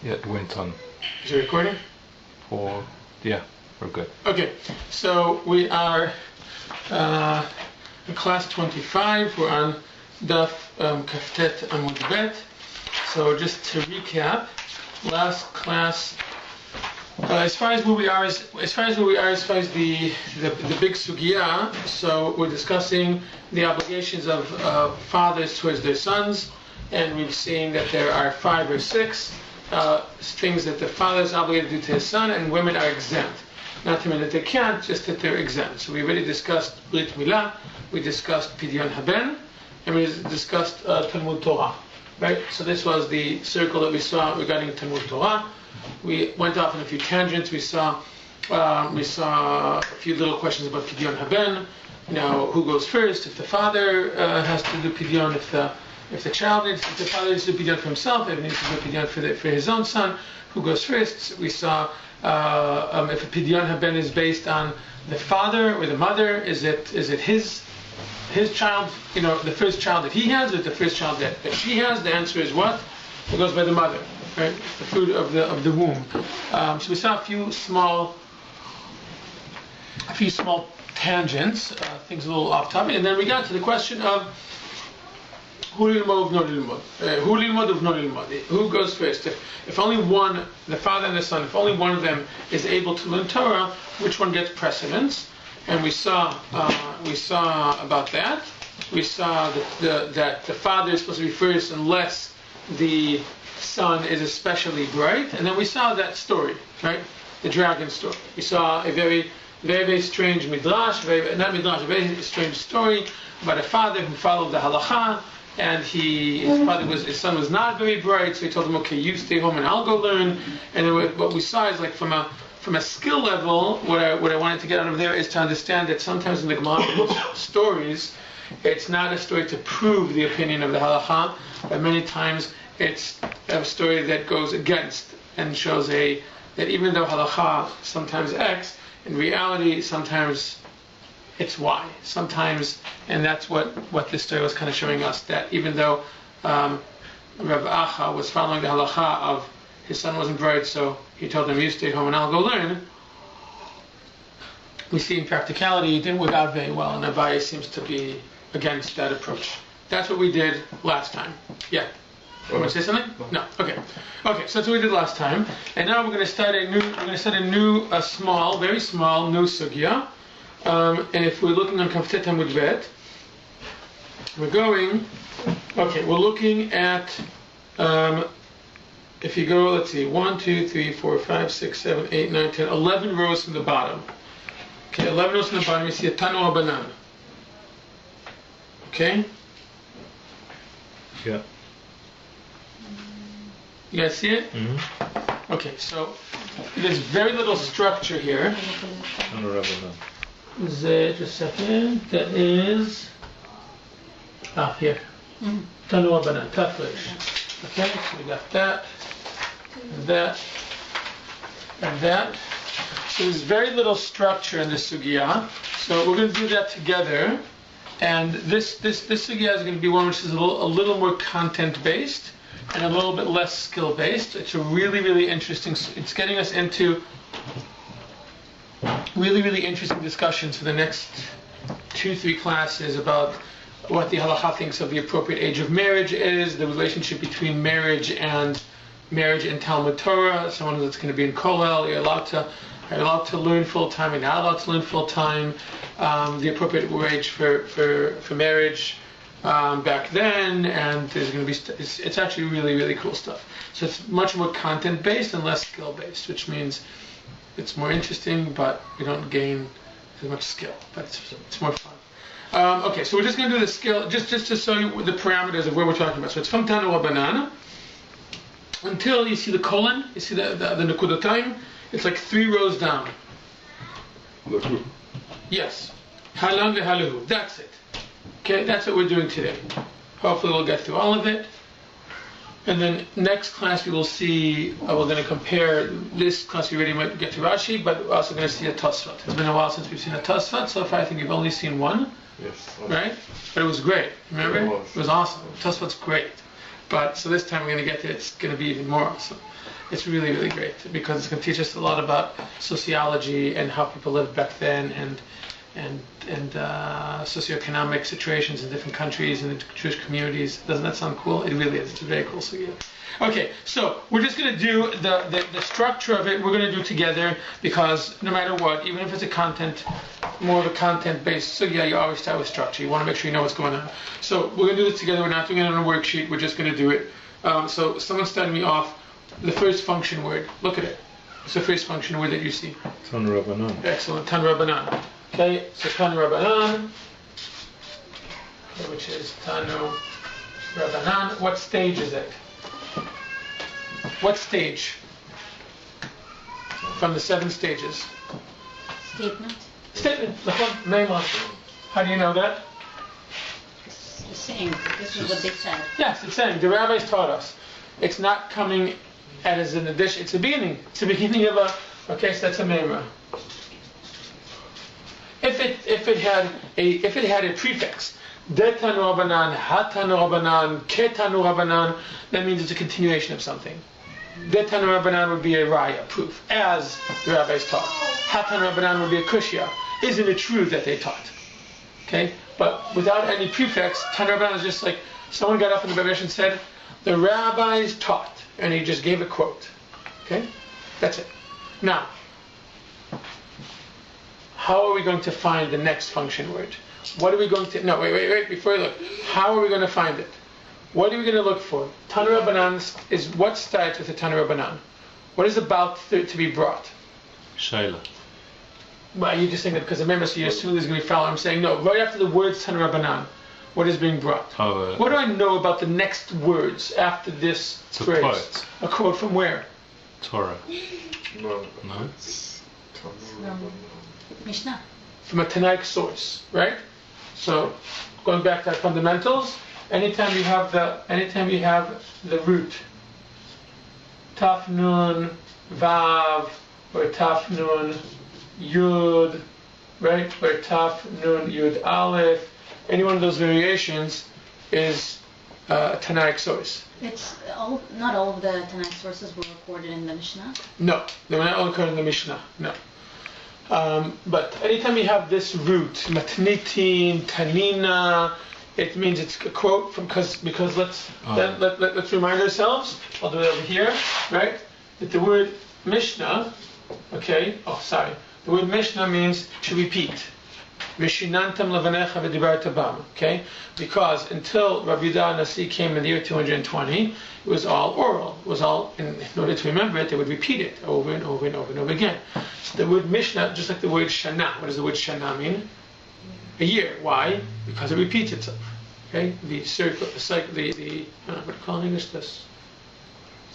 Yeah, it went on. Is it recording? Yeah, we're good. Okay, so we are in class 25. We're on Daf Kaftet Amud Bet. So just to recap, last class, as far as the big sugya, so we're discussing the obligations of fathers towards their sons, and we've seen that there are 5 or 6 things that the father is obligated to do to his son, and women are exempt. Not to mean that they can't, just that they're exempt. So we already discussed Brit Milah, we discussed Pidyon Haben, and we discussed Talmud Torah. Right? So this was the circle that we saw regarding Talmud Torah. We went off on a few tangents. We saw a few little questions about Pidyon Haben. Now, who goes first? If the father has to do Pidyon, if the child needs, if the father needs to do Pidyon for himself, if he needs to do Pidyon for his own son, who goes first? We saw if a Pidyon Haben is based on the father or the mother, is it his child, the first child that he has, or the first child that she has? The answer is what? It goes by the mother, right? The fruit of the womb. So we saw a few small tangents, things a little off topic, and then we got to the question of who goes first? If only one, the father and the son, if only one of them is able to learn Torah, which one gets precedence? And we saw about that. We saw that the father is supposed to be first unless the son is especially bright. And then we saw that story, right? The dragon story. We saw a very, very, very strange midrash, a very strange story about a father who followed the halacha, and his son was not very bright, so he told him, okay, you stay home and I'll go learn. And then what we saw is, like, from a skill level, what I wanted to get out of there is to understand that sometimes in the Gemara stories, it's not a story to prove the opinion of the halacha, but many times it's a story that goes against and shows that even though halacha sometimes X, in reality sometimes it's Y. Sometimes, and that's what this story was kind of showing us, that even though Rav Acha was following the halacha of his son wasn't bright, so he told him, you stay home and I'll go learn. We see in practicality it didn't work out very well, and Abaye seems to be against that approach. That's what we did last time. Yeah. You want to say something? No. Okay. Okay. So that's what we did last time, and now we're going to start a small, very small, new sugya. And if we're looking on Kaftet Amud Bet, we're looking at. If you go, let's see, 1, 2, 3, 4, 5, 6, 7, 8, 9, 10, 11 rows from the bottom. Okay, 11 rows from the bottom, you see a Tanu Abanan. Okay? Yeah. You guys see it? Mm-hmm. Okay, so there's very little structure here. Just a second. That is here. Tanu Abanan, Tafresh. Okay, so we got that. And that, and that. So there's very little structure in this sugya. So we're going to do that together. And this sugya is going to be one which is a little more content-based and a little bit less skill-based. It's a really, really interesting. It's getting us into really, really interesting discussions for the next 2-3 classes about what the halacha thinks of the appropriate age of marriage is, the relationship between marriage and Talmud Torah. Someone that's going to be in Kollel, you're allowed to learn full time, you're not allowed to learn full time. The appropriate age for marriage back then, and there's going to be it's actually really, really cool stuff. So it's much more content based and less skill based, which means it's more interesting, but we don't gain as much skill, but it's more fun. Okay, so we're just going to do the skill, just to show you the parameters of where we're talking about. So it's from Tanu Abanan until you see the colon, you see the Nekudotaim, it's like 3 rows down. Yes. Halan vehalahu. That's it. Okay, that's what we're doing today. Hopefully we'll get through all of it. And then next class we will see, we're going to compare, this class we already might get to Rashi, but we're also going to see a Tosfot. It's been a while since we've seen a Tosfot. So far I think we've only seen one. Yes. Right? But it was great. Remember? It was awesome. Tosfot's great. But so this time we're going to get to it's going to be even more awesome. It's really, really great because it's going to teach us a lot about sociology and how people lived back then and socioeconomic situations in different countries and in Jewish communities. Doesn't that sound cool? It really is. It's very cool. So, yeah. Okay, so we're just going to do the structure of it. We're going to do it together because no matter what, even if it's more of a content-based sugya, you always start with structure. You want to make sure you know what's going on. So we're going to do this together. We're not doing it on a worksheet. We're just going to do it. So someone started me off. The first function word. Look at it. It's the first function word that you see. Tan Rabbanan. Excellent. Tan Rabbanan. Okay, so Tan Rabbanan, which is Tanu Rabbanan. What stage is it? What stage? From the 7 stages. Statement. Statement. How do you know that? It's saying. This is what they said. Yes, it's saying. The rabbis taught us. It's not coming as an addition. It's a beginning. It's the beginning of a. Okay, so that's a memra. If it had a prefix, de tanu rabbanan, ha tanu rabbanan, ke tanu rabbanan, that means it's a continuation of something. De tanu rabbanan would be a raya, proof, as the rabbis taught. Ha tanu rabbanan would be a kushya. Isn't it true that they taught? Okay, but without any prefix, tanu rabbanan is just like someone got up in the Bebesh and said, the rabbis taught, and he just gave a quote. Okay, that's it. Now, how are we going to find the next function word? What are we going to... No, wait, before you look. How are we going to find it? What are we going to look for? Tanu Rabbanan is what starts with the Tanu Rabbanan? What is about to be brought? Shaila. Well, you just think that because remember, so you assume there's going to be foul. I'm saying no. Right after the words Tanu Rabbanan, what is being brought? What do I know about the next words after this phrase? Quote. A quote from where? Torah. No. Mishnah. From a Tanaic source, right? So, going back to our fundamentals, anytime you have the root, Taf Nun Vav, or Taf Nun Yud, right? Or Taf Nun Yud Aleph, any one of those variations is a Tanaic source. It's not all of the Tanakh sources were recorded in the Mishnah. No, they were not all recorded in the Mishnah. No. But anytime you have this root, matnitin, tanina, it means it's a quote from because let's remind ourselves. I'll do it over here, right? That the word Mishnah, okay. Oh, sorry. The word Mishnah means to repeat. Vishinantam levanecha v'dibarta bam. Okay, because until Rabbi Yehuda Nasi came in the year 220, it was all oral. It was all, in order to remember it, they would repeat it over and over and over and over again. So the word Mishnah, just like the word Shana. What does the word Shana mean? A year. Why? Because it repeats itself. Okay, the circle, the cycle, what do you call in English this?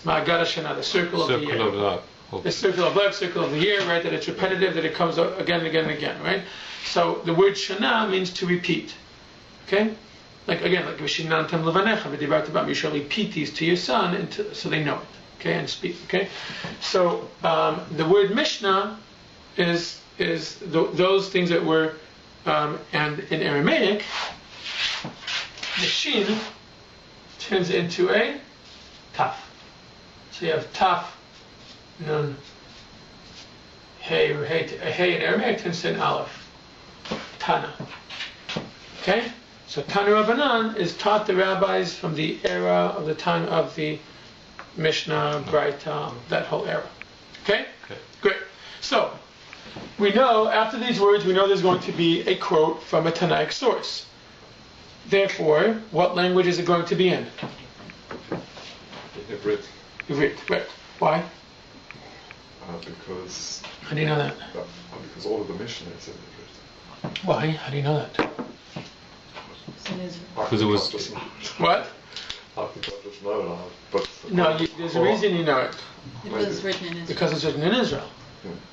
Ma'agara Shana, the circle of the year. Circle of life. The circle of life, circle of the year, right? That it's repetitive, that it comes again and again and again, right? So the word shana means to repeat. Okay? Like Vishinantam levanecha v'dibarta bam. You shall repeat these to your son so they know it. Okay, and speak. Okay? So the word Mishnah is those things that were and in Aramaic, the shin turns into a taf. So you have taf, nun, hey, or hey in Aramaic turns to an aleph. Tana. Okay? So Tanu Rabbanan is taught the rabbis from the era of the time of the Mishnah, Braita, that whole era. Okay? Great. So, we know, after these words, we know there's going to be a quote from a Tanaic source. Therefore, what language is it going to be in? Ivrit. Ivrit. Right. Why? Because. How do you know that? Because all of the Mishnah is in Ivrit. Why? How do you know that? Because it was. What? I think I just know that. But No, there's a reason you know it. It was written in Israel. Because it's written in Israel.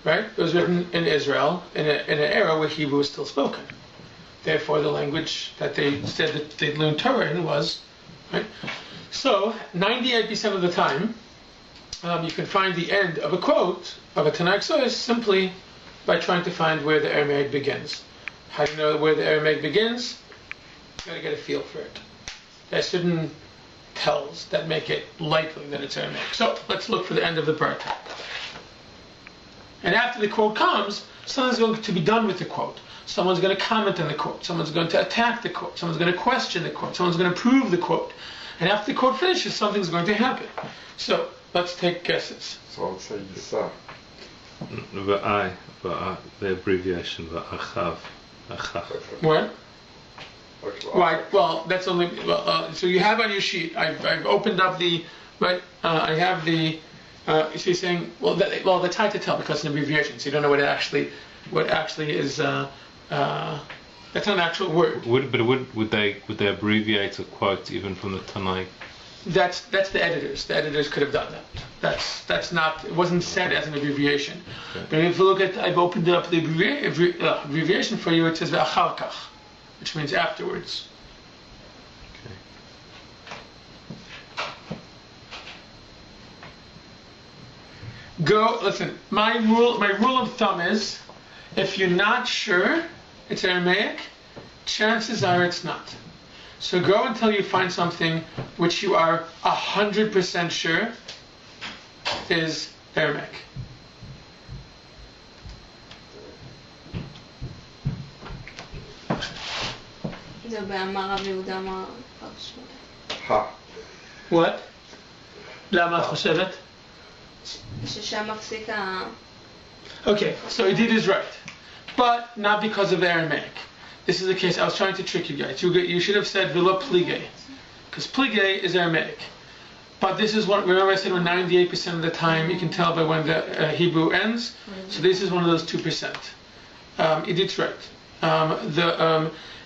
Right? It was written in Israel in an era where Hebrew was still spoken. Therefore, the language that they said that they learned Torah in was, right? So, 98% of the time, you can find the end of a quote of a Tanakh source simply by trying to find where the Aramaic begins. How do you know where the Aramaic begins? You got to get a feel for it. There are certain tells that make it likely that it's Aramaic. So let's look for the end of the Bartek. And after the quote comes, something's going to be done with the quote. Someone's going to comment on the quote. Someone's going to attack the quote. Someone's going to question the quote. Someone's going to prove the quote. And after the quote finishes, something's going to happen. So let's take guesses. So I would say Yisa. The abbreviation, V'achav. Achav. What? Okay, Right. Well, that's only. So you have on your sheet. I've opened up the. Right. I have the. So you're saying, that's hard to tell because it's an abbreviation, so you don't know what actually is. That's not an actual word. Would they abbreviate a quote even from the Tanakh? That's the editors. The editors could have done that. That's not. It wasn't said as an abbreviation. Okay. But if you look at, I've opened up the abbreviation for you. It says ve'achar kach, which means afterwards. Okay. Go listen. My rule of thumb is, if you're not sure it's Aramaic, chances are it's not. So go until you find something which you are 100% sure is Aramaic. זה באמר רב יהודה אמר פרשמות. Ha. What? למה את חושבת? ששם מפסיק ה... Okay, so Edith is right, but not because of the Aramaic. This is the case. I was trying to trick you guys. You should have said Villa Plige, because Plige is Aramaic. But this is what, remember I said when 98% of the time you can tell by when the Hebrew ends. So this is one of those 2%. Edith's right.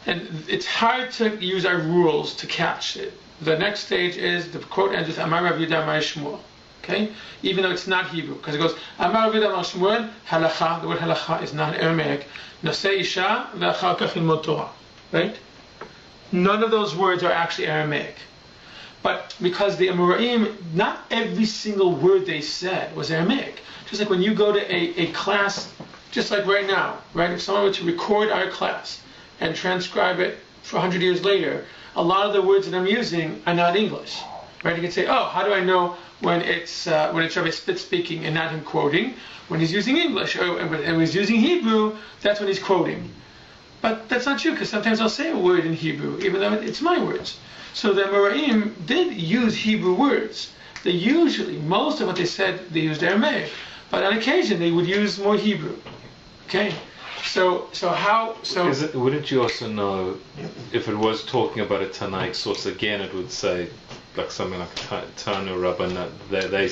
And it's hard to use our rules to catch it. The next stage is the quote ends with Amar Rav Yehuda Amar Shmuel. Okay, even though it's not Hebrew, because it goes Amar Rav Yehuda Amar Shmuel halacha. The word halacha is not Aramaic. Nosei isha ve'achar kach ilmod Torah. Right? None of those words are actually Aramaic. But because the Amoraim, not every single word they said was Aramaic. Just like when you go to a class, just like right now, right? If someone were to record our class and transcribe it for 100 years later, a lot of the words that I'm using are not English. Right? You can say, oh, how do I know when it's Rabbi Spitz speaking and not him quoting? When he's using English, and when he's using Hebrew, that's when he's quoting. But that's not true, because sometimes I'll say a word in Hebrew, even though it's my words. So the Amoraim did use Hebrew words. They usually, most of what they said, they used Aramaic. But on occasion, they would use more Hebrew. Okay? Wouldn't you also know if it was talking about a Tanakh source again? It would say like something like Tanu Rabbanat. They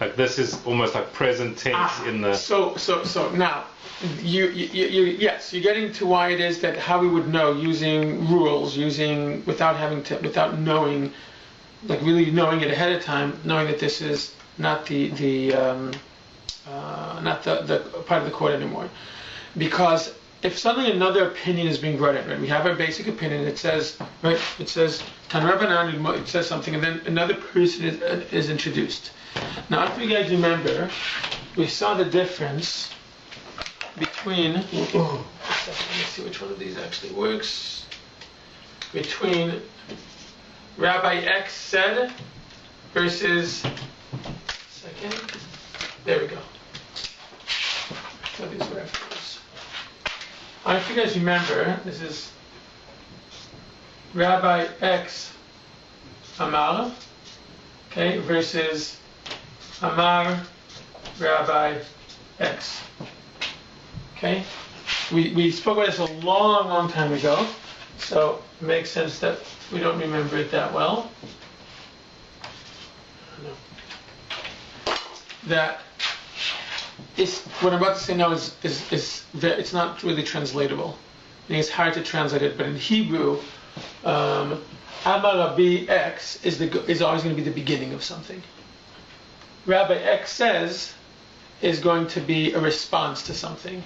like this is almost like present tense in the. So now, yes, you're getting to why it is that how we would know using rules, without knowing, like really knowing it ahead of time, knowing that this is not the part of the quote anymore. Because if suddenly another opinion is being brought in, right? We have our basic opinion. It says, right? It says Tan Rabbanan. It says something, and then another person is introduced. Now, if you guys remember, we saw the difference between. Let me see which one of these actually works. Between Rabbi X said versus. Second. There we go. So these references. If you guys remember, this is Rabbi X Amar, okay, versus Amar Rabbi X. Okay? We spoke about this a long time ago, so it makes sense that we don't remember it that well. That what I'm about to say now is it's not really translatable. I think it's hard to translate it, but in Hebrew, Amar Rabbi X is always going to be the beginning of something. Rabbi X says is going to be a response to something.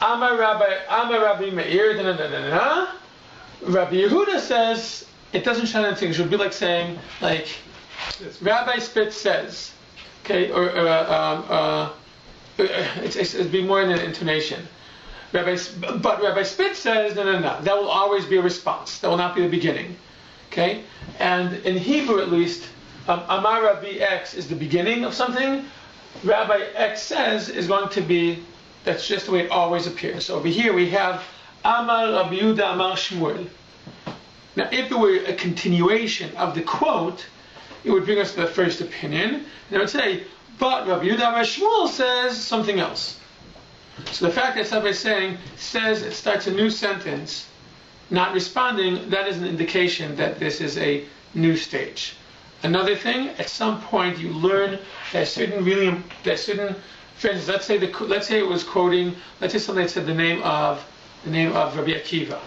Amar Rabbi Meir, Rabbi Yehuda says it doesn't shout anything. It should be like saying Rabbi Spitz says. Okay, it'd be more in an intonation. But Rabbi Spitz says, no. That will always be a response. That will not be the beginning. Okay? And in Hebrew, at least, Amar Rabbi X is the beginning of something. Rabbi X says is going to be, that's just the way it always appears. So over here we have Amar Rabbi Yehuda Amar Shmuel. Now, if it were a continuation of the quote, it would bring us to the first opinion, and it would say, but Rabbi Yehuda Amar Shmuel says something else. So the fact that somebody says it starts a new sentence, not responding, that is an indication that this is a new stage. Another thing, at some point you learn that certain, for instance, let's say it was quoting, let's say somebody said the name of Rabbi Akiva.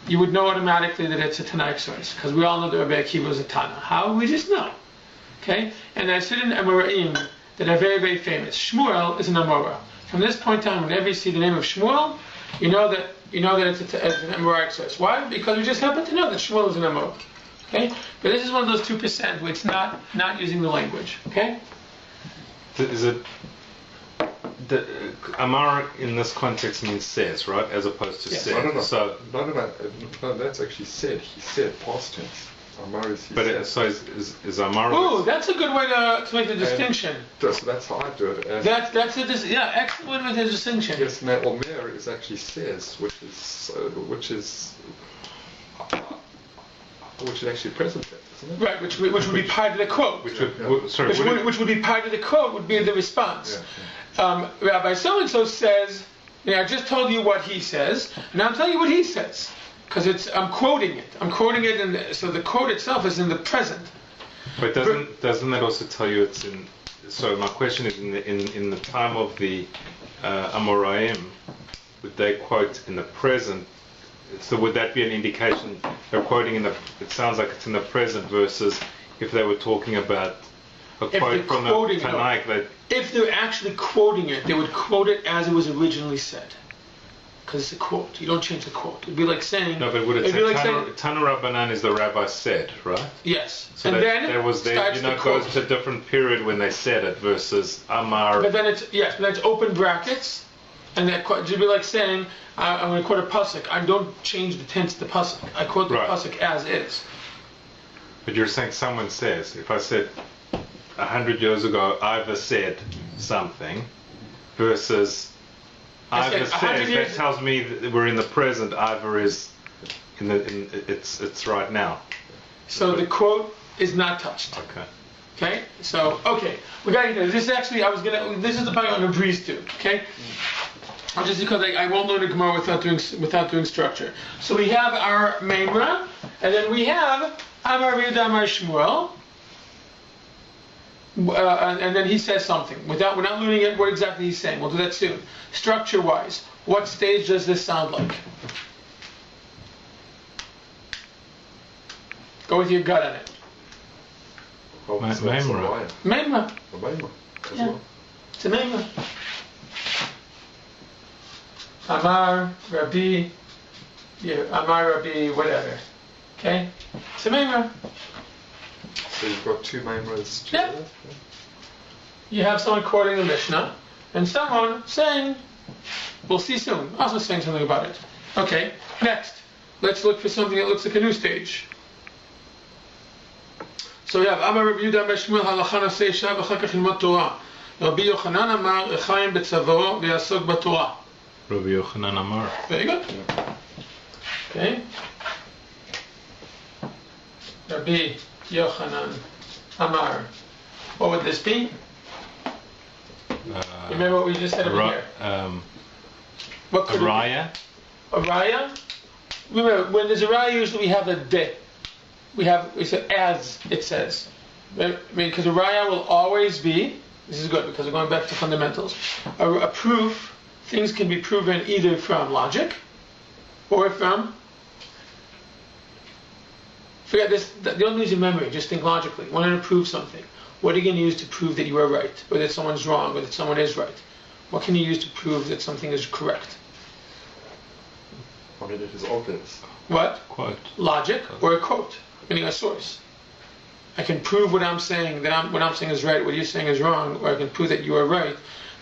You would know automatically that it's a Tanakh source, because we all know that Rabbi Akiva was a Tana. How? We just know. Okay? And there are certain Amoraim that are very, very famous. Shmuel is an Amora. From this point on, whenever you see the name of Shmuel, you know that it's an Amoraic source. Why? Because we just happen to know that Shmuel is an Amora. Okay? But this is one of those 2% where it's not using the language. Okay? Is it the Amar in this context means says, right, as opposed to Yes. said? No. So, No, that's actually said. He said past tense. Amar is he but said. so is Amar? Ooh, that's a good way to make the distinction. So that's how I do it. And Excellent way to make the distinction. yes, now Omer is actually says, which is actually present tense, isn't it? Right, which would be part of the quote. Which Would be part of the quote, would be the response. Rabbi so-and-so says, I just told you what he says, and I'm telling you what he says. Because I'm quoting it. And so the quote itself is in the present. But doesn't that also tell you it's in? So my question is, in the time of the Amoraim, would they quote in the present? So would that be an indication they're quoting in the? It sounds like it's in the present versus if they were talking about a quote from the Tanakh. That if they're actually quoting it, they would quote it as it was originally said. Because it's a quote. You don't change the quote. It'd be like saying. no, but would it say Tanu Rabbanan is the rabbi said, right? Yes. So and then there was there, starts the it quote. goes to a different period when they said it versus Amar. But then it's open brackets, and that quote would be like saying, I'm going to quote a pasuk. I don't change the tense of the pasuk. I quote the pasuk as is. But you're saying someone says. If I said 100 years ago, Ivor said something, versus Ivor says, that tells me that we're in the present. Ivor is it's right now. So the quote is not touched. Okay. Okay. So we got to get this. Actually, this is the part I'm going to breeze to. Okay. Just because I won't learn a Gemara without doing structure. So we have our Memra, and then we have Amar Rabbi Yehuda Amar Shmuel, and then he says something. We're not learning it what exactly he's saying. We'll do that soon. Structure-wise, what stage does this sound like? Go with your gut on it. Memra. Memra. As Yeah. well. It's a Memra. Amar Rabbi, whatever. Okay? It's a Memra. So you've got two Memras. Yeah. You have someone quoting the Mishnah, and someone saying, we'll see soon, also saying something about it. Okay, next. Let's look for something that looks like a new stage. So we have Amar Rabbi Yehuda Amar Shmuel Halachana Seisha V'char Kach Ilmod Torah. Rabbi Yochanan Amar Chaim Betzavo V'yasok B'Torah. Rabbi Yochanan Amar. Very good. Okay. Rabbi Yochanan Amar. What would this be? Remember what we just said over here? What could Araya. A raya? Remember, when there's a raya, usually we have a de. We say as it says. Because a raya will always be, this is good because we're going back to fundamentals, a proof, things can be proven either from logic or from, forget this, don't lose your memory, just think logically. You want to prove something. What are you going to use to prove that you are right, or that someone's wrong, or that someone is right? What can you use to prove that something is correct? I mean, it is obvious. What? Quote. Logic or a quote, meaning a source. I can prove what I'm saying, what I'm saying is right, what you're saying is wrong, or I can prove that you are right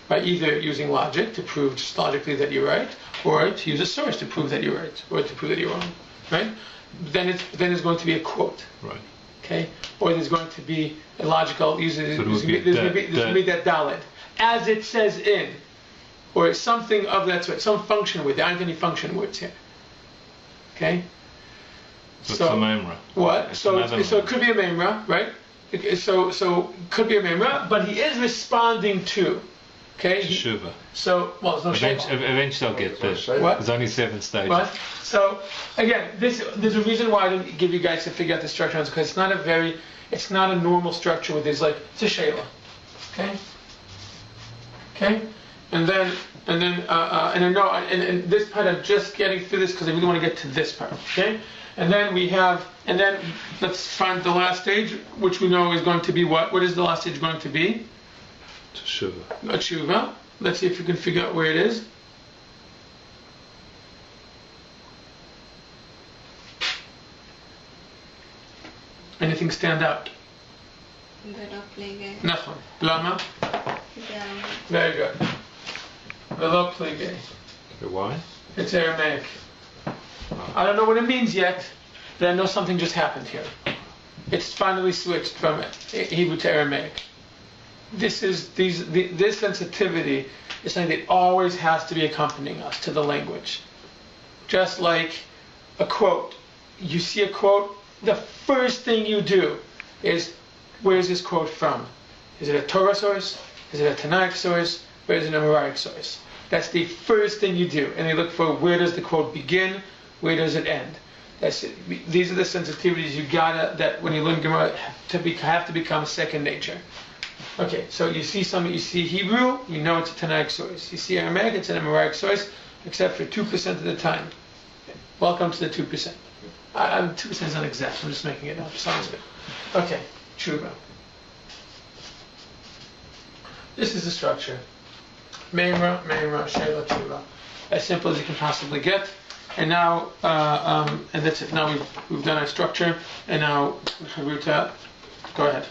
by either using logic to prove just logically that you're right, or to use a source to prove that you're right, or to prove that you're wrong. Right? Then it's going to be a quote. Right. Okay, or there's going to be a logical. Usually, So there's going to be that dalet, as it says in, or something of that sort, some function word. There aren't any function words here. Okay. So it's a memra. What? It's So another it could be a memra, right? So could be a memra, but he is responding to. Okay. Teshuva. So there's no shayla. Eventually I'll get there. What? There's only 7 stages. What? So again, there's a reason why I didn't give you guys to figure out the structure because it's not a normal structure where there's it's a shayla. Okay. And this part I'm just getting through this because I really want to get to this part. Okay. And then let's find the last stage, which we know is going to be what? What is the last stage going to be? Teshuva. A tshuva. Let's see if we can figure out where it is. Anything stand out? Nachon. Lama? Very good. Velo plige. Why? It's Aramaic. I don't know what it means yet, but I know something just happened here. It's finally switched from Hebrew to Aramaic. This sensitivity is something that always has to be accompanying us to the language. Just like a quote. You see a quote, the first thing you do is, where's this quote from? Is it a Torah source? Is it a Tanakh source? Or is it a Amharic source? That's the first thing you do. And you look for where does the quote begin, where does it end. These are the sensitivities that when you learn Gemara have to become second nature. Okay, so you see Hebrew, you know it's a Tanakh source. You see Aramaic, it's an Amharic source, except for 2% of the time. Welcome to the 2%. 2% is not exact, I'm just making it up. Sounds good. Okay, tshuva. This is the structure. Memra, shayla, tshuva. As simple as you can possibly get. And now, and that's it. Now we've done our structure, and now Haruta, go ahead.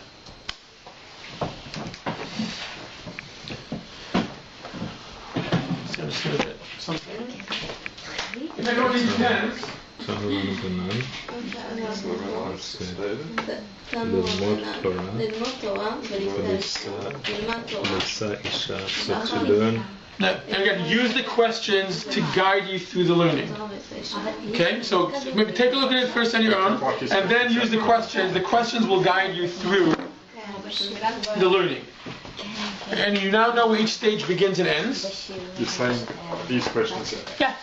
So I'm just going to get something. If I go to these pens. Now, again, use the questions to guide you through the learning. Okay, so maybe take a look at it first on your own, and then use the questions. The questions will guide you through the learning. And you now know where each stage begins and ends. You're saying these questions? Yeah.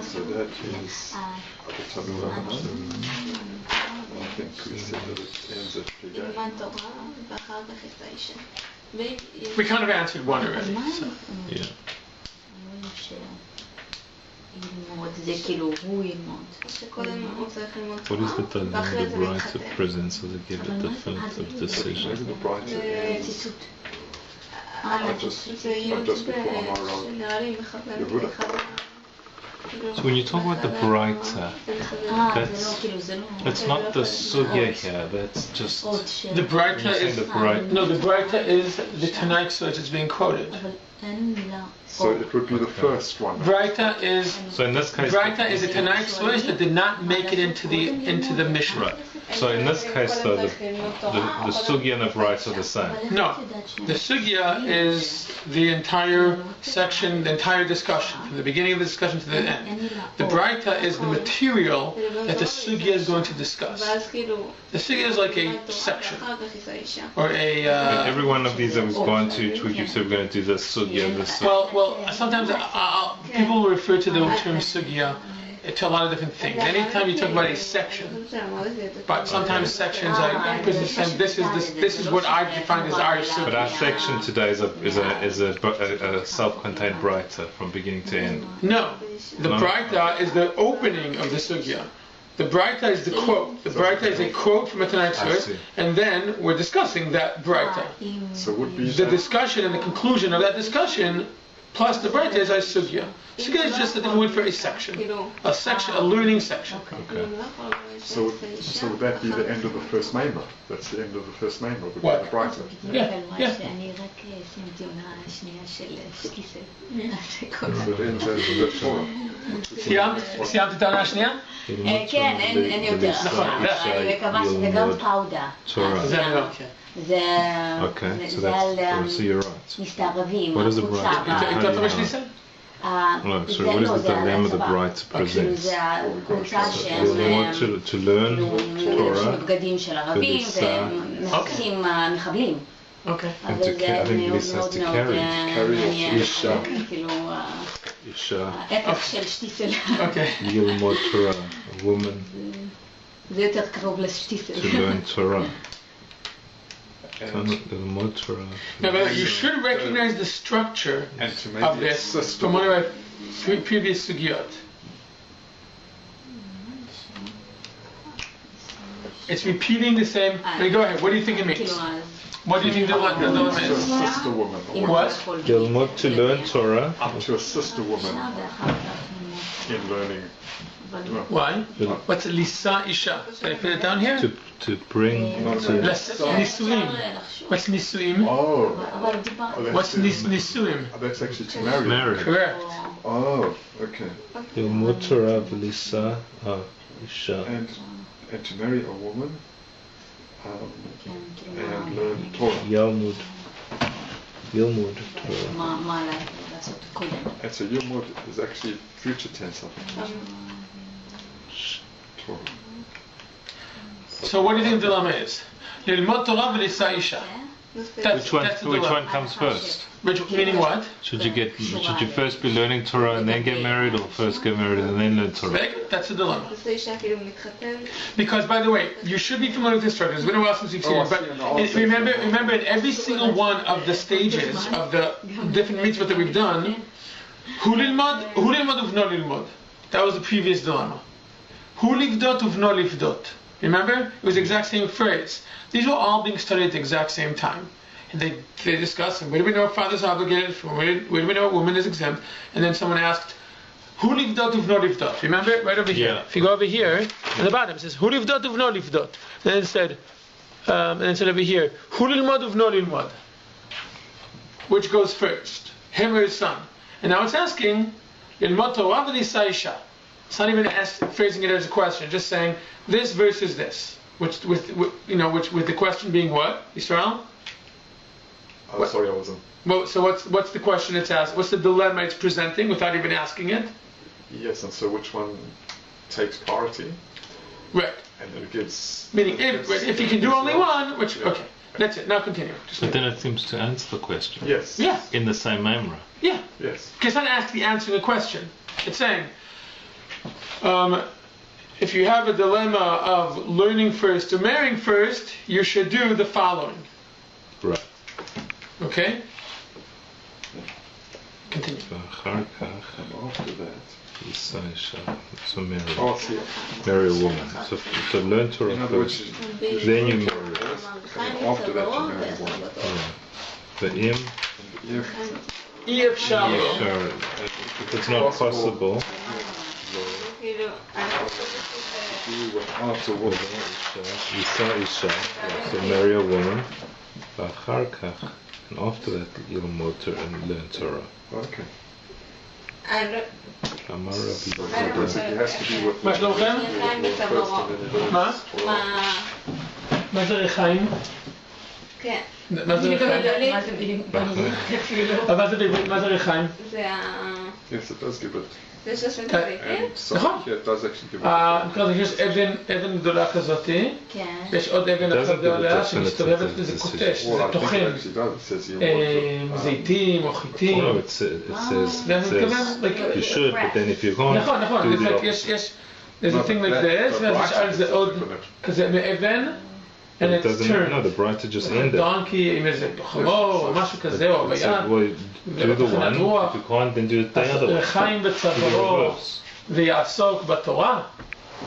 So that is the Talmud. I think we said that it ends at Pligah. We kind of answered one already. So. Yeah. What is the Talmud, the brighter presence of the definitive decision? Maybe the brighter is just before Amar. So when you talk about the brighter, that's not the sugya here, that's just... The brighter is... the brighter is the Tanakh source that's being quoted. So it would be the first one. Brighter is... So in this case... Brighter is a Tanakh source that did not make it into the Mishnah. Right. So in this case though, the sugya and the brighter are the same. No. The sugya is the entire section, the entire discussion, from the beginning of the discussion to the end. The brighter is the material that the sugya is going to discuss. The sugya is like a section. Or a... every one of these that we've gone to, you said we're going to do this sugya and this sugya. Well, sometimes people will refer to the term sugya to a lot of different things. Anytime you talk about a section, but sometimes sections are, this is what I define as our sugya. But our section today is a self-contained brighter from beginning to end. No, the brighter is the opening of the sugya. The brighter is the quote. The brighter is a quote from a Tanakh source, and then we're discussing that brighter. So would be the discussion and the conclusion of that discussion plus the Breita is a sugya. Sugya is just a different word for a section, a learning section. Okay. So would that be the end of the first Maimah? That's the end of the first Maimah, would be What? the Breita. Yeah. אני רק סיימתי עונה השנייה של שטיסל. So it ends as the Torah. סיימת את העונה השנייה? כן, אין יותר. אני מקווה שזה גם פאודה. זה אני לא. זה Okay, so זה על that's so you're right. מסתערבים, What is the הקבוצה. Breita? אתה אומר שטיסל? No, sorry, what is the dilemma the Breita presents? זה הקבוצה They שהם want to learn Torah בגדים של ערבים והם מחפשים מחבלים. אוקיי. and to carry. I think this has to carry אישה. Isha, כאילו Isha, העתק של שטיסל. אוקיי. Yilmod Torah, a woman זה יותר קרוב לשטיסל. to learn Torah. And, Yilmod Torah. Now, but you should recognize the structure and to of maybe this sister. from one of our previous sugyot. It's repeating the same. Go ahead. What do you think it means? What do you think the dilemma To a is? sister woman. Or What? Yilmod to learn Torah. up to a sister woman in learning. Why? What's Lisa Isha? Can I put it down here? To bring to Nisuim. What's Nisuim? Oh, What's Nisuim? that's actually to marry. marry. Correct. Oh, okay. Yilmod Torah v'lisa Isha. And to marry a woman and learn Torah. Yilmud Torah. מה לעשות קודם? And so Yomud is actually future tense of Torah. So what do you think the dilemma is? Lilmod Torah v'lisa Isha. Which one comes first? Meaning what? Should you first be learning Torah and then get married, or first get married and then learn Torah? That's the dilemma. Because, by the way, you should be familiar with this structure. It's been a while since you've seen it, but remember in every single one of the stages of the different mitzvot that we've done, hu lilmod uvno lilmod. That was the previous dilemma. Hu livdot uvno livdot. Remember? It was the exact same phrase. These were all being studied at the exact same time. And they discussed, where do we know a father's obligated, where do we know a woman is exempt? And then someone asked, who livdot uvno livdot? Remember? Right over here. Yeah. If you go over here, on the bottom it says, who livdot uvno livdot? Then it said, over here, who lilmod uvno lilmod? Which goes first? Him or his son? And now it's asking, lilmod Torah v'lisa Isha. It's not even phrasing it as a question, just saying this versus this, which with the question being what? Israel? Oh, sorry, I wasn't. Well, so what's the question it's asked? What's the dilemma it's presenting without even asking it? Yes, and so which one takes priority? Right. And then it gives. Meaning if you can do only one, which okay, that's it. Now continue. But then it seems to answer the question. Yes. Yeah. In the same memra. Yeah. Yes. Because it's not actually answering the question. It's saying, if you have a dilemma of learning first or marrying first, you should do the following. Right. Okay? Continue. ואחר כך, After that. Isha, so marry. Oh, see. Marry a woman. So learn Torah In other words, first. you Then you should marry. and after that you marry one. Ve'im, If Shalom. sure, if it's not possible, After what? Isha, so marry a woman. ואחר כך, and after that, ילמוד and learn Torah. Okay. אמר רבי It יהודה, has to be with מה שלומכם? מה? מה זה רחיים? כן. מה זה רחיים? מה זה רחיים? זה Yes, it does give it. זה שיש מטריקים? And so נכון. yeah, it does actually give it. נקרא לזה שיש אבן גדולה כזאתי, כן. ויש עוד אבן אחת גדולה שמסתובבת וזה קוטש, זה Well, I think it טוחן actually does. It says you זיתים או חיטים. no, it says, Like, you should, but then if you can't, נכון, do it's the like opposite. there's a thing like this, ואז יש על זה עוד כזה מאבן, and It it's doesn't, turned. no, the brighter just ended. דונקי עם איזה חמור או משהו כזה, או It said, ביד, well, do the one, if you can't, then do the other one. רחיים Do the בצווארו, reverse. ויעסוק בתורה.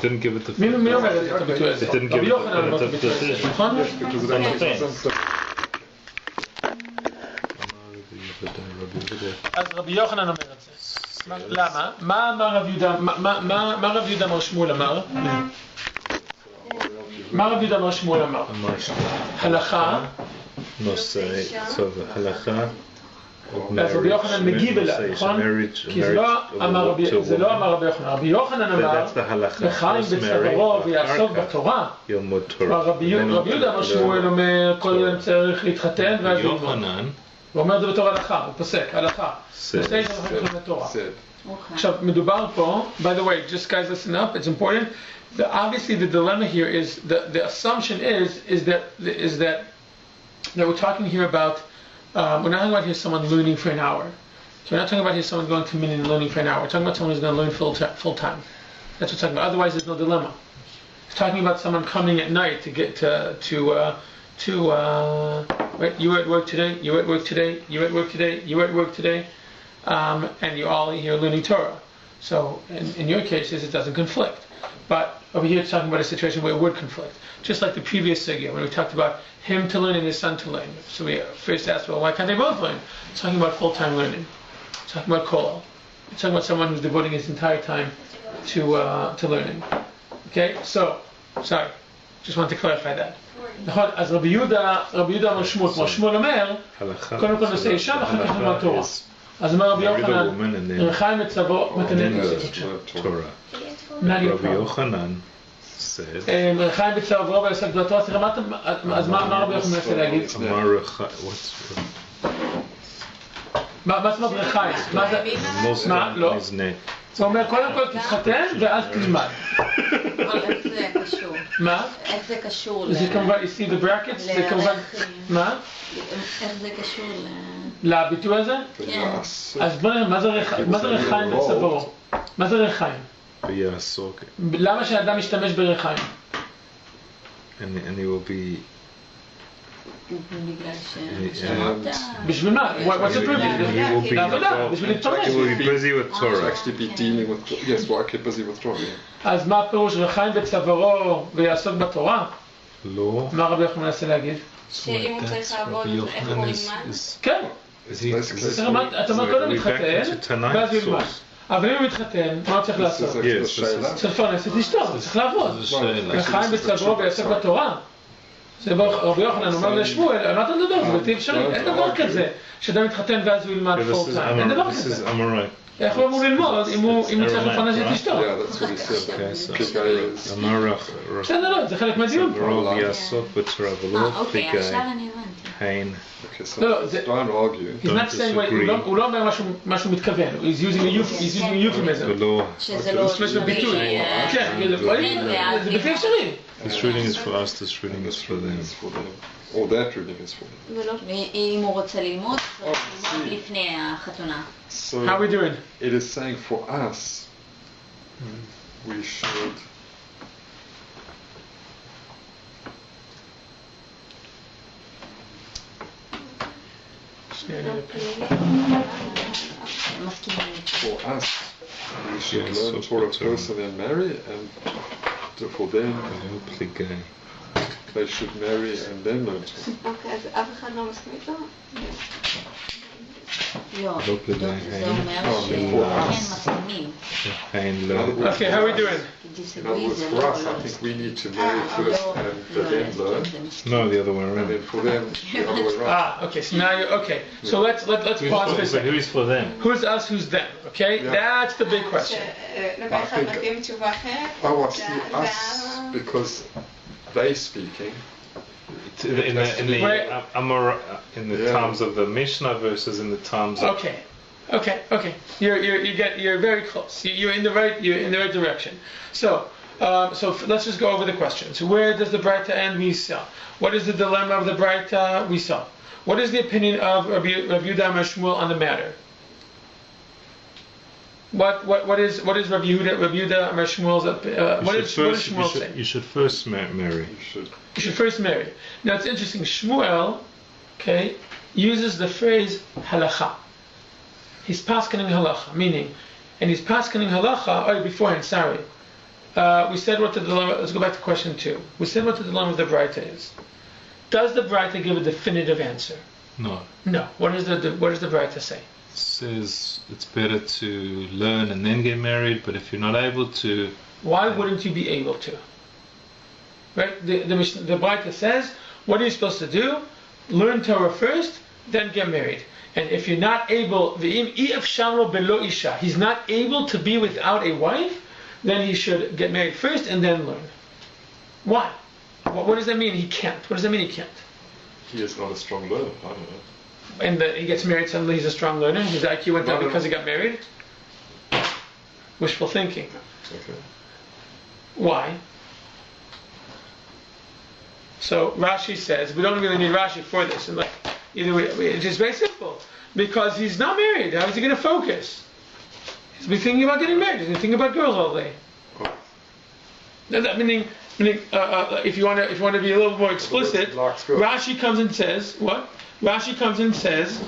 Didn't give it the מי אומר את הביטוי הזה? It didn't give רבי it יוחנן the אומר את הביטוי הזה, position. נכון? because it actually Thanks. doesn't. אז רבי יוחנן אומר את זה. למה? מה אמר רב יהודה אמר שמואל אמר? מה רב יהודה אמר שמואל אמר? הלכה. נושא, הלכה. אז רבי יוחנן מגיב אליו, נכון? כי זה לא אמר רבי יוחנן. רבי יוחנן אמר, וחיים בצווארו ויעסוק בתורה. רבי יהודה אמר שמואל אומר, כל יום צריך להתחתן ואז ללמוד. הוא אומר את זה בתור הלכה, הוא פוסק, הלכה. לפני שאנחנו הולכים לתורה. עכשיו, מדובר פה, by the way, just guys listen up, it's important. Obviously the dilemma here is, the assumption is that we're talking here about, we're not talking about here someone learning for an hour. So we're not talking about here someone going to minyan and learning for an hour. We're talking about someone who's going to learn full time. That's what we're talking about. Otherwise, there's no dilemma. It's talking about someone coming at night to get right, you were at work today, you were at work today, you were at work today, you were at work today, and you're all here learning Torah. So in your cases, it doesn't conflict. But over here, it's talking about a situation where it would conflict. Just like the previous sugya, when we talked about him to learn and his son to learn. So we first asked, well, why can't they both learn? It's talking about full-time learning. It's talking about kollel. It's talking about someone who's devoting his entire time to learning. Okay, so, sorry, just want to clarify that. נכון, אז רבי יהודה אמר שמואל, כמו שמואל אומר, קודם כל נושא אישה ואחר כך נאמר תורה. אז אומר רבי יוחנן, חיים מצוו מתנה רבי יוחנן said, חיים בצווארו ויעסוק בתורה. אז מה רבי יוחנן מנסה להגיד? מה זאת אומרת רחיים? מה? לא. הוא אומר, קודם כל תתחתן ואז תלמד. אבל איך זה קשור? מה? איך זה קשור זה כמובן, you see the brackets? זה כמובן, מה? איך זה קשור לביטוי הזה? כן. אז בוא נראה, מה זה רחיים בצווארו? מה זה רחיים? ויעסוק. למה שהאדם משתמש ברחיים? And he will be... בשביל מה? What's the purpose? לעבודה, בשביל להתפרנס. He will be busy with Torah. Actually be dealing with, yes, working busy with Torah. אז מה הפירוש רחיים בצווארו ויעסוק בתורה? לא. מה רבי יוחנן מנסה להגיד? שאם הוא צריך לעבוד, איך הוא ילמד? כן. אתה אומר קודם מתחתן, ואז הוא ילמד. אבל אם הוא מתחתן, מה הוא צריך לעשות? צריך לפרנס את אשתו, צריך לעבוד. רחיים בצווארו ויעסוק בתורה. זה רבי יוחנן אומר לשמואל, על מה אתה מדבר? זה בלתי אפשרי, אין דבר כזה שאדם מתחתן ואז הוא ילמד פול טיים, אין דבר כזה. איך הוא אמור ללמוד אם הוא צריך לפרנס את אשתו? בסדר, לא, זה חלק מהדיון פה. רוב יעסוק בתורה ולא אוקיי, עכשיו אני הבנתי. לא, don't argue. he's not saying, הוא לא אומר משהו מתכוון, he's using a euphemism. שזה לא... הוא משתמש בביטוי. כן, זה בלתי אפשרי. This reading is for us, this reading is for them. Or that reading is for them. אם הוא רוצה ללמוד, לפני החתונה. So How are we doing? it is saying for us, we should learn Torah first and then marry, and for them they should marry and then learn Torah. אוקיי, אז אף אחד לא מסכים איתו? לא, זה אומר שהם מסכימים. Okay, how are we doing? In other words, for us, I think we need to marry first and then learn, No, the other way and around. then for them, the other way around. Okay, so now you're, okay. So let's pause for a So who second. is for them? Who's us, who's them? Okay, Yeah. that's the big question. שלכל אחד מתאים תשובה אחרת? Oh, I see us, because they speaking, In the Yeah. terms of the Mishnah versus in the terms of... Okay. You're very close. You're in the right direction. So let's just go over the questions. Where does the Braita end? We saw. What is the dilemma of the Braita? We saw. What is the opinion of Rabbi Yehuda and Shmuel on the matter? What is Rabbi Yehuda and Shmuel's what does Shmuel say? You should first marry. You should first marry. Now it's interesting. Shmuel, okay, uses the phrase halacha. He's paskening halacha, meaning, and he's paskening halacha. Oh, beforehand, sorry. We said what the dilemma. Let's go back to question 2. We said what the dilemma of the Braita is. Does the Braita give a definitive answer? No. No. What does the Braita say? It says it's better to learn and then get married, but if you're not able to... Why wouldn't you be able to? Right? The Braita says, what are you supposed to do? Learn Torah first, then get married. And if you're not able, he's not able to be without a wife, then he should get married first and then learn. Why? What does that mean? He can't. What does that mean? He can't. He is not a strong learner. I don't know. And he gets married suddenly. He's a strong learner. His IQ went down because he got married. Wishful thinking. Okay. Why? So Rashi says we don't really need Rashi for this. And like either way, it's just very simple. Because he's not married. How is he going to focus? He's been thinking about getting married. He's been thinking about girls all day. Oh. Meaning, if you want to be a little more explicit, Rashi comes and says what? Rashi comes and says,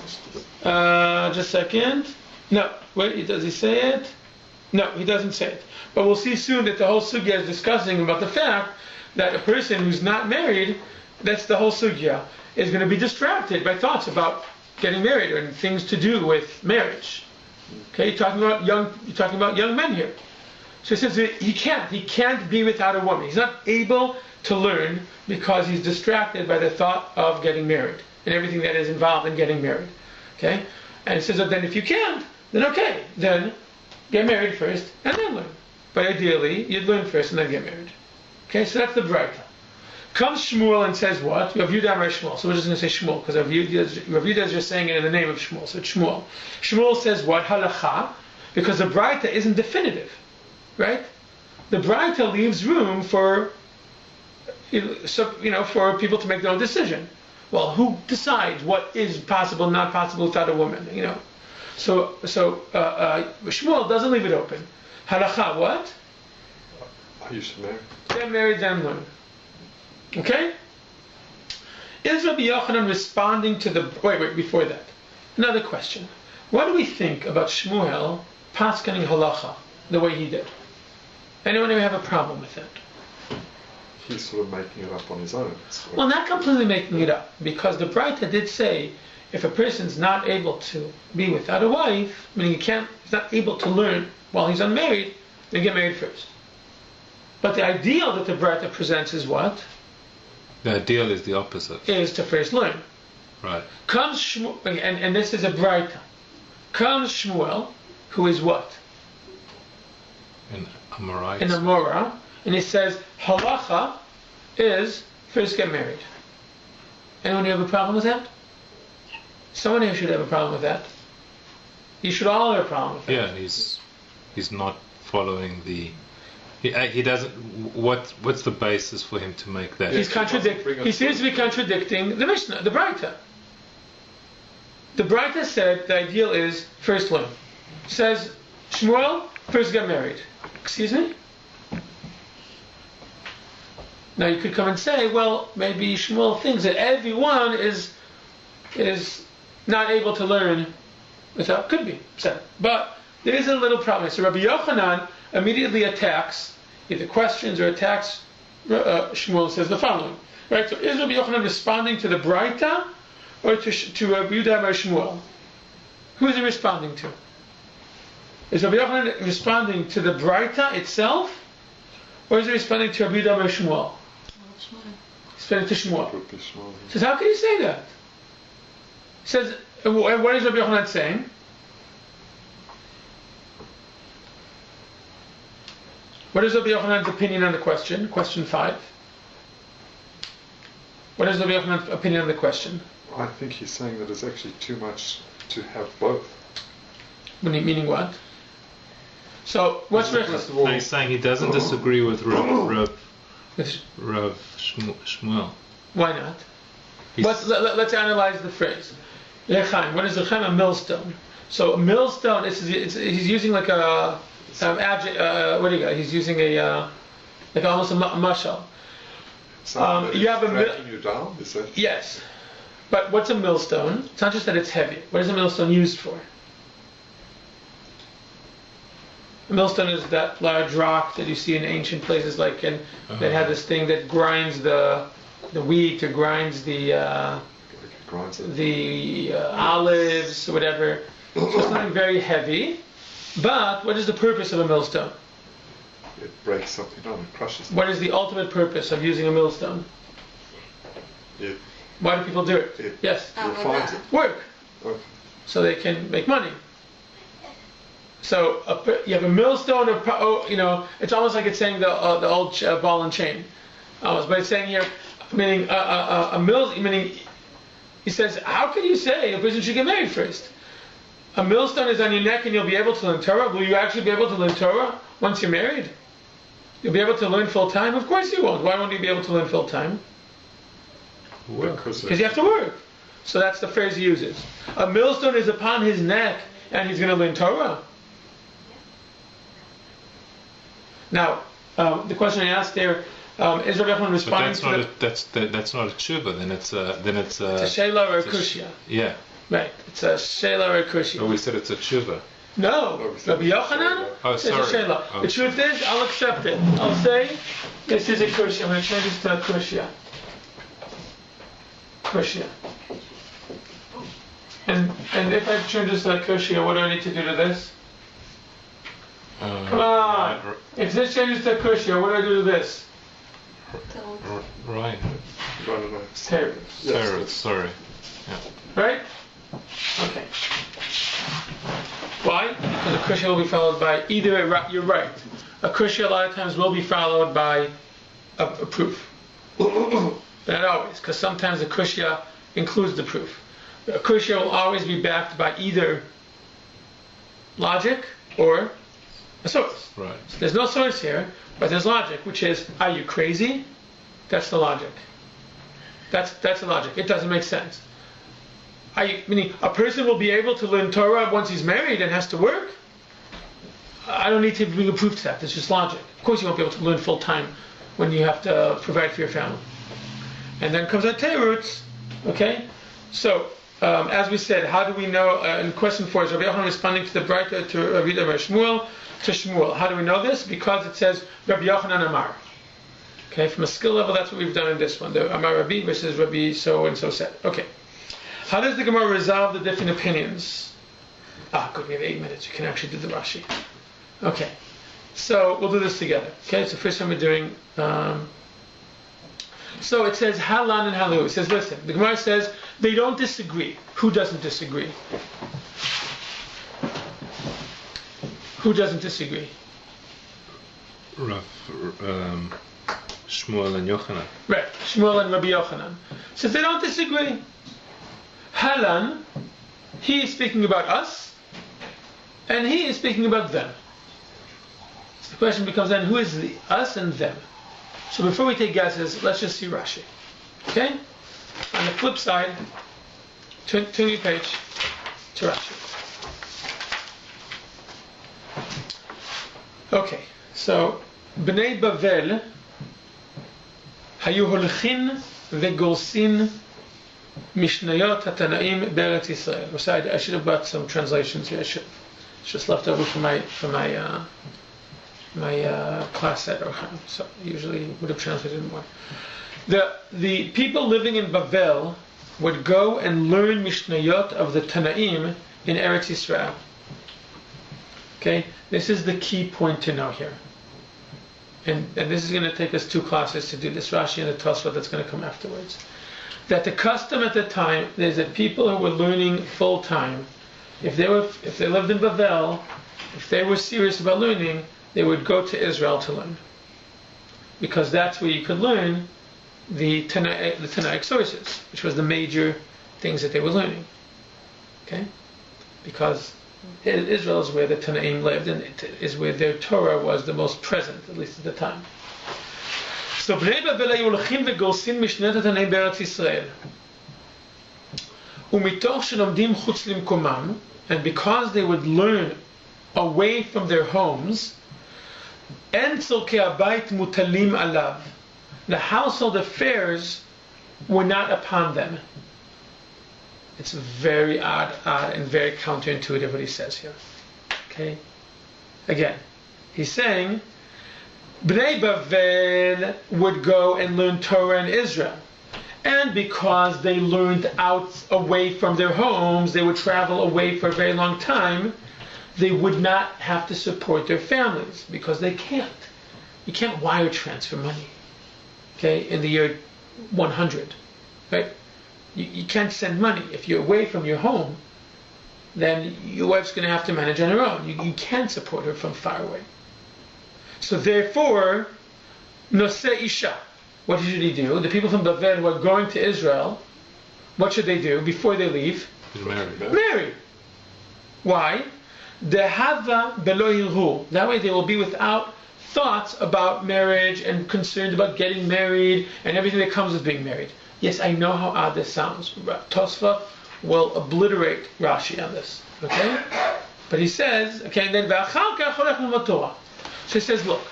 just a second. No, wait. Does he say it? No, he doesn't say it. But we'll see soon that the whole sugya is discussing about the fact that a person who's not married, that's the whole sugya, is going to be distracted by thoughts about getting married and things to do with marriage. Okay, you're talking about young men here. So he says that he can't be without a woman. He's not able to learn because he's distracted by the thought of getting married and everything that is involved in getting married. Okay, and he says that then if you can't, then okay, then get married first and then learn. But ideally, you'd learn first and then get married. Okay, so that's the Braita. Comes Shmuel and says what? Rav Yehuda Amar Shmuel. So we're just going to say Shmuel because Rav Yehuda is just saying it in the name of Shmuel. So it's Shmuel. Shmuel says what? Halacha, because the Braita isn't definitive, right? The Braita leaves room for for people to make their own decision. Well, who decides what is possible, not possible without a woman? So Shmuel doesn't leave it open. Halacha what? You should marry. Get married, then learn. Okay? Is Rabbi Yochanan responding to the... Wait, before that. Another question. What do we think about Shmuel paskening halacha the way he did? Anyone ever have a problem with that? He's sort of making it up on his own. Well, not completely making it up, because the Braita did say if a person's not able to be without a wife, meaning he's not able to learn while he's unmarried, then get married first. But the ideal that the Braita presents is what? The ideal is the opposite. Is to first learn. Right. Comes Shmuel, and this is a Braita. Comes Shmuel, who is what? In Amorite. In Amora, and he says halacha is first get married. Anyone here have a problem with that? Someone here should have a problem with that. You should all have a problem with that. Yeah, he's not following the... He doesn't. What's the basis for him to make that? He seems to be contradicting the Mishnah, the Braita. The Braita said the ideal is first learn. Says Shmuel, first get married. Excuse me? Now you could come and say, well, maybe Shmuel thinks that everyone is not able to learn without. Could be said, but there is a little problem. So Rabbi Yochanan immediately attacks, either questions or attacks Shmuel, says the following. Right? So is Rabbi Yochanan responding to the Braita or to Rabbi Yehuda Amar Shmuel? Who is he responding to? Is Rabbi Yochanan responding to the Braita itself, or is he responding to Rabbi Yehuda Amar Shmuel? He's responding to Shmuel. Says, how can you say that? Says, and what is Rabbi Yochanan saying? What is Rabbi Yochanan's opinion on the question? Question 5. What is Rabbi Yochanan's opinion on the question? I think he's saying that it's actually too much to have both. Meaning what? So, what's Rav? He's saying he doesn't disagree with Rav Shmuel. Why not? Let's analyze the phrase. Chaim. What is the Chaim? A millstone. So a millstone, he's using like a what do you got? He's using like almost a mashal. You have dragging you down? Is that? Yes. But what's a millstone? It's not just that it's heavy. What is a millstone used for? A millstone is that large rock that you see in ancient places, like that had this thing that grinds the wheat or grinds the the olives, or whatever. So it's something very heavy. But what is the purpose of a millstone? It breaks something down, it crushes it. What is the ultimate purpose of using a millstone? Why do people do it? Yes. Refines it. Work. Okay. So they can make money. So you have a millstone, it's almost like it's saying the old ball and chain. But it's saying here, meaning a mill, meaning he says, how can you say a person should get married first? A millstone is on your neck and you'll be able to learn Torah. Will you actually be able to learn Torah once you're married? You'll be able to learn full time? Of course you won't. Why won't you be able to learn full time? Because you have to work. So that's the phrase he uses. A millstone is upon his neck and he's going to learn Torah. Now, the question I asked there, is Rabbi Yochanan responding to that's not a tshuva. Then it's a it's a shela or a kushya. Yeah. Right. It's a shela or a kushya. No, we said it's a tshuva. No. Rabbi Yochanan it's a shela. Oh. The truth is, I'll accept it. I'll say this is a kushya. I'm going to change this to a kushya. Kushya. And if I change this to a kushya, what do I need to do to this? Come on! If this changes to kushya, what do I do to this? Right. Teretz. Sorry. Yeah. Right? Okay. Why? Because a kushya will be followed by either you're right. A kushya a lot of times will be followed by a proof. Not always, because sometimes a kushya includes the proof. A kushya will always be backed by either logic or a source. Right. So there's no source here, but there's logic, which is, are you crazy? That's the logic. That's the logic. It doesn't make sense. Meaning, a person will be able to learn Torah once he's married and has to work? I don't need to bring a proof to that. It's just logic. Of course you won't be able to learn full time when you have to provide for your family. And then comes our teirutz. Okay? So, as we said, how do we know, in question 4 is Rabbi Yochanan responding to the Braita to Rabbi Shmuel, to Shmuel. How do we know this? Because it says Rabbi Yochanan Amar. Okay, from a skill level, that's what we've done in this one. The Amar Rabbi versus Rabbi so and so said. Okay. How does the Gemara resolve the different opinions? Good, we have 8 minutes. You can actually do the Rashi. Okay. So we'll do this together. Okay, it's the first time we're doing. So it says Halan and Halu. It says, listen, the Gemara says they don't disagree. Who doesn't disagree? Who doesn't disagree? Shmuel and Yochanan. Right, Shmuel and Rabbi Yochanan. Says they don't disagree. Halan, he is speaking about us, and he is speaking about them. So the question becomes then, who is the us and them? So before we take guesses, let's just see Rashi. Okay? On the flip side, turn your page to Rashi. Okay, so Bnei Bavel hayu holchin vegorsin mishnayot hatanaim be'eretz Yisrael. I should have brought some translations here. It's just left over from my class at Chaim, so usually would have translated more. The people living in Bavel would go and learn Mishnayot of the Tanaim in Eretz Yisrael. Okay, this is the key point to know here. And this is going to take us 2 classes to do this, Rashi and the Tosfot that's going to come afterwards. That the custom at the time is that people who were learning full time, if they lived in Bavel, if they were serious about learning, they would go to Israel to learn, because that's where you could learn the Tanaic sources, which was the major things that they were learning. Okay, because Israel is where the Tanaim lived, and it is where their Torah was the most present, at least at the time. So Bnei Bavel hayu holchin vegorsin mishnayot hatanaim be'eretz Yisrael, umitoch shelomdim chutz limkomam, and because they would learn away from their homes, en tzorkei habayit mutalim alav, the household affairs were not upon them. It's very odd and very counterintuitive what he says here. Okay? Again, he's saying Bnei Bavel would go and learn Torah in Israel, And because they learned away from their homes, they would travel away for a very long time, they would not have to support their families because they can't. You can't wire transfer money, okay, in the year 100, right? You can't send money. If you're away from your home, then your wife's going to have to manage on her own. You can't support her from far away. So therefore, Noseh Isha, what should he do? The people from Bavel who are going to Israel, what should they do before they leave? Marry. Why? Dehava belo hirhu. That way they will be without thoughts about marriage and concerned about getting married and everything that comes with being married. Yes, I know how odd this sounds. Tosfa will obliterate Rashi on this. Okay? But he says, okay, and then so he says, look.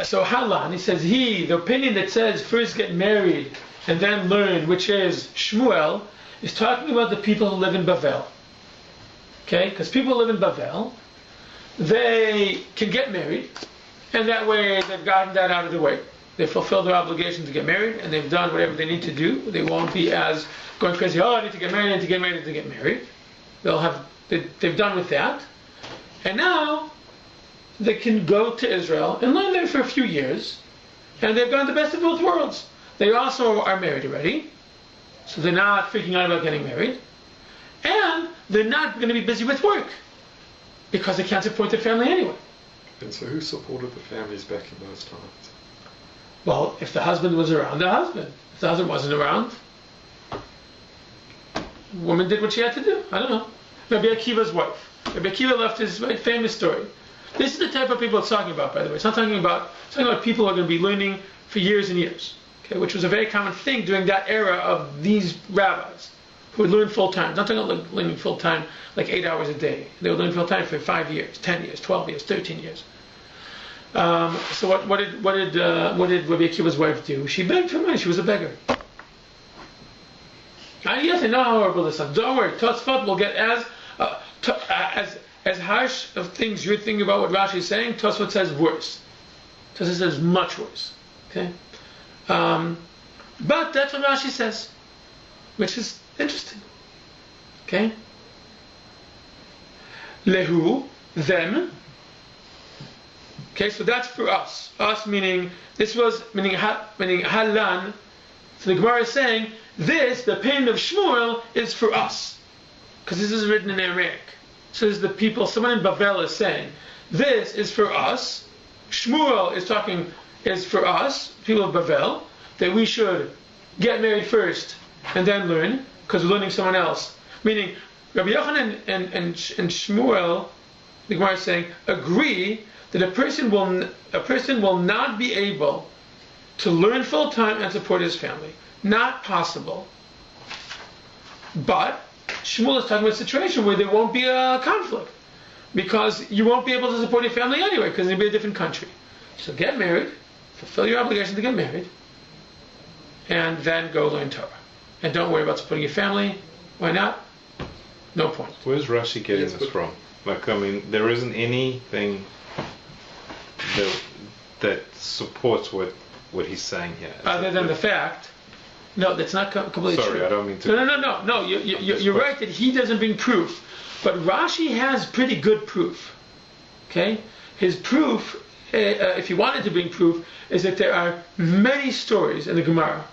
So Halan, he says, the opinion that says first get married and then learn, which is Shmuel, is talking about the people who live in Bavel. Okay? Because people who live in Bavel, they can get married, and that way they've gotten that out of the way. They fulfill their obligation to get married, and they've done whatever they need to do. They won't be as going crazy, oh, I need to get married, I need to get married, I need to get married. They've done with that. And now, they can go to Israel and learn there for a few years, and they've gotten the best of both worlds. They also are married already, so they're not freaking out about getting married, and they're not going to be busy with work, because they can't support their family anyway. And so who supported the families back in those times? Well, if the husband was around, the husband. If the husband wasn't around, the woman did what she had to do. I don't know. Rabbi Akiva's wife. Rabbi Akiva left his famous story. This is the type of people it's talking about, by the way. It's talking about people who are going to be learning for years and years, okay, which was a very common thing during that era of these rabbis who would learn full-time. Not talking about learning full-time like 8 hours a day. They would learn full-time for 5 years, 10 years, 12 years, 13 years. So what did Rabbi Akiva's wife do? She begged for money. She was a beggar. Yes, I know how horrible this is. Don't worry. Tosfot will get as harsh of things you're thinking about what Rashi is saying. Tosfot says worse. Tosfot says much worse. Okay, but that's what Rashi says, which is interesting. Okay, lehu, them. Okay, so that's for us. Us meaning meaning Halan. So the Gemara is saying this, the opinion of Shmuel, is for us, because this is written in Aramaic. So this is the people. Someone in Bavel is saying this is for us. Shmuel is for us, people of Bavel, that we should get married first and then learn, because we're learning someone else. Meaning Rabbi Yochanan and Shmuel, the Gemara is saying, agree that a person will not be able to learn full time and support his family. Not possible. But Shmuel is talking about a situation where there won't be a conflict, because you won't be able to support your family anyway, because it'll be a different country. So get married, fulfill your obligation to get married, and then go learn Torah. And don't worry about supporting your family. Why not? No point. Where's Rashi getting this from? Like, I mean, there isn't anything that supports what he's saying here. Other than the fact, no, that's not completely true. Sorry, I don't mean to. No. You're right that he doesn't bring proof, but Rashi has pretty good proof. Okay, his proof, if he wanted to bring proof, is that there are many stories in the Gemara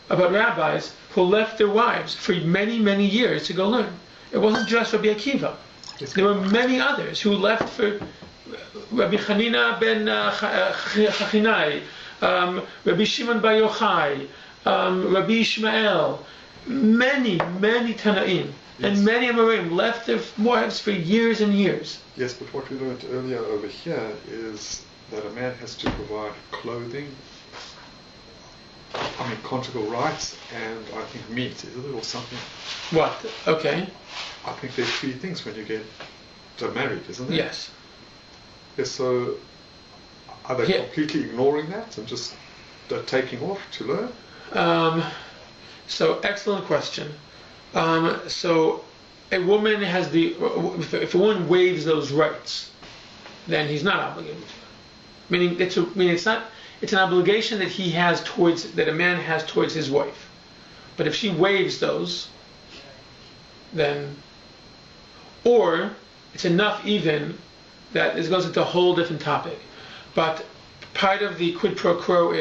about rabbis who left their wives for many, many years to go learn. It wasn't just Rabbi Akiva. There were many others who left for Rabbi Hanina ben Chachinai, Rabbi Shimon bar Yochai, Rabbi Ishmael, many Tanaim, yes. And many Amorim left their wives for years and years. Yes, but what we learned earlier over here is that a man has to provide clothing, conjugal rights, and I think meat, is it, or something? What? Okay. I think there's 3 things when you get married, isn't it? Yes. Yes, so are they completely ignoring that and just taking off to learn? So excellent question. So a woman has if a woman waives those rights, then he's not obligated to. Meaning it's it's an obligation that that a man has towards his wife. But if she waives those, then, or it's enough even that this goes into a whole different topic. But part of the quid pro quo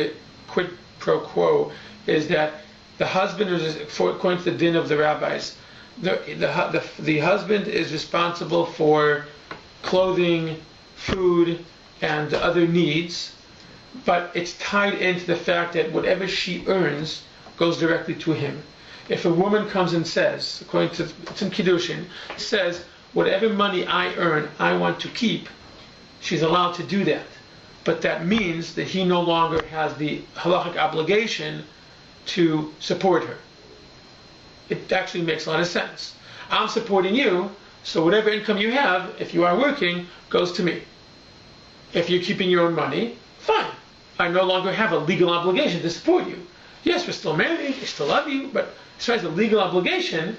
is that the husband is, according to the din of the rabbis, the husband is responsible for clothing, food, and other needs, but it's tied into the fact that whatever she earns goes directly to him. If a woman comes and says, according to it's in Kiddushin, says, whatever money I earn, I want to keep, she's allowed to do that. But that means that he no longer has the halachic obligation to support her. It actually makes a lot of sense. I'm supporting you, so whatever income you have, if you are working, goes to me. If you're keeping your own money, fine. I no longer have a legal obligation to support you. Yes, we're still married, I still love you, but as far as a legal obligation,